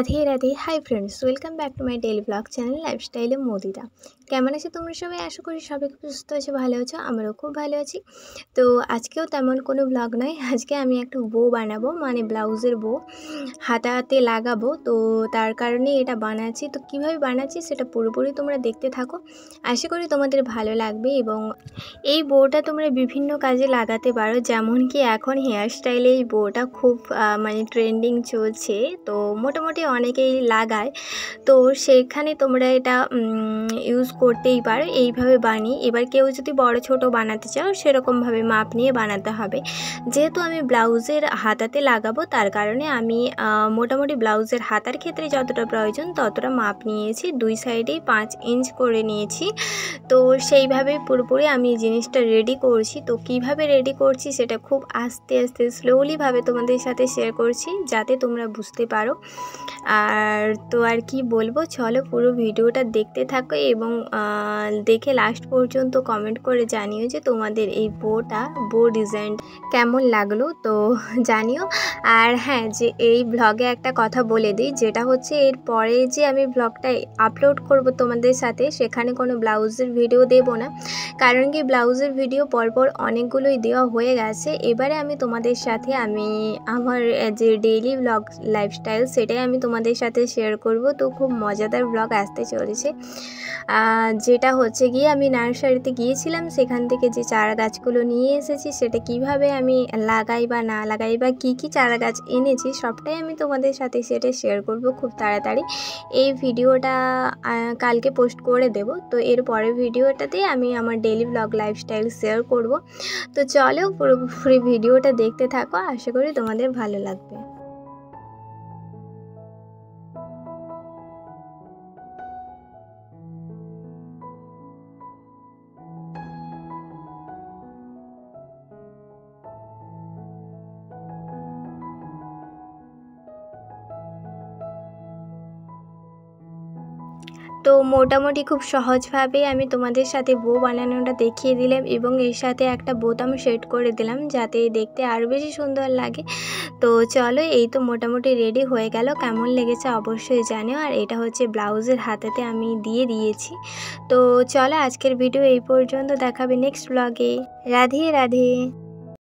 Radhe Radhe. Hi friends, welcome back to my daily blog channel লাইফস্টাইলে মোদিতা। কেমন আছো তোমরা সবাই? আশা করি সবাই খুব সুস্থ আছো, ভালো আছো। আমারও খুব ভালো আছি। তো আজকেও তেমন কোনো ব্লগ নয়, আজকে আমি একটা বো বানাবো, মানে ব্লাউজের বো হাতাতে লাগাবো। তো তার কারণে এটা বানাচ্ছি। তো কিভাবে বানাচ্ছি সেটা পুরোপুরি তোমরা দেখতে থাকো, আশা করি তোমাদের ভালো লাগবে। এবং এই বোটা তোমরা বিভিন্ন কাজে লাগাতে পারো, যেমন কি এখন হেয়ার স্টাইলে এই বোটা খুব মানে ট্রেন্ডিং চলছে। তো মোটামুটি অনেকেই লাগায়, তো সেখানে তোমরা এটা ইউজ করতেই পারো এইভাবে বানিয়ে। এবার কেউ যদি বড় ছোট বানাতে চাও সেরকমভাবে মাপ নিয়ে বানাতে হবে। যেহেতু আমি ব্লাউজের হাতাতে লাগাবো, তার কারণে আমি মোটামুটি ব্লাউজের হাতার ক্ষেত্রে যতটা প্রয়োজন ততটা মাপ নিয়েছি, দুই সাইডেই 5 ইঞ্চ করে নিয়েছি। তো সেইভাবে পুরোপুরি আমি জিনিসটা রেডি করছি। তো কিভাবে রেডি করছি সেটা খুব আস্তে আস্তে স্লোলিভাবে তোমাদের সাথে শেয়ার করছি, যাতে তোমরা বুঝতে পারো। আর তো আর কি বলবো, চলো পুরো ভিডিওটা দেখতে থাকো এবং দেখে লাস্ট পর্যন্ত কমেন্ট করে জানিও যে তোমাদের এই বো ডিজাইন কেমন লাগলো, তো জানিও। আর হ্যাঁ, যে এই ব্লগে একটা কথা বলে দিই, যেটা হচ্ছে এর পরে যে আমি ব্লগটা আপলোড করব তোমাদের সাথে, সেখানে কোনো ব্লাউজের ভিডিও দেব না। কারণ কি, ব্লাউজের ভিডিও পরপর অনেকগুলোই দেওয়া হয়ে গেছে। এবারে আমি তোমাদের সাথে আমার যে ডেইলি ব্লগ লাইফস্টাইল সেটাই আমি তোমাদের সাথে শেয়ার করব। তো খুব মজাদার ব্লগ আসতে চলেছে, যেটা হচ্ছে গিয়ে আমি নার্সারিতে গিয়েছিলাম, সেখান থেকে যে চারা গাছগুলো নিয়ে এসেছি সেটা কিভাবে আমি লাগাই বা না লাগাই, বা কী কী চারা গাছ এনেছি সবটাই আমি তোমাদের সাথে সেটা শেয়ার করব খুব তাড়াতাড়ি। এই ভিডিওটা কালকে পোস্ট করে দেব। তো এর পরের ভিডিওটাতে আমি আমার ডেইলি ব্লগ লাইফস্টাইল শেয়ার করব। তো চলো পুরোপুরি ভিডিওটা দেখতে থাকো, আশা করি তোমাদের ভালো লাগবে। তো মোটামুটি খুব সহজভাবে আমি তোমাদের সাথে বো বানানোটা দেখিয়ে দিলাম, এবং এর সাথে একটা বোতাম সেট করে দিলাম যাতে দেখতে আরও বেশি সুন্দর লাগে। তো চলো, এই তো মোটামুটি রেডি হয়ে গেল। কেমন লেগেছে অবশ্যই জানিও। আর এটা হচ্ছে ব্লাউজের হাতাতে আমি দিয়ে দিয়েছি। তো চলো, আজকের ভিডিও এই পর্যন্ত, দেখাবে নেক্সট ব্লগে। রাধে রাধে।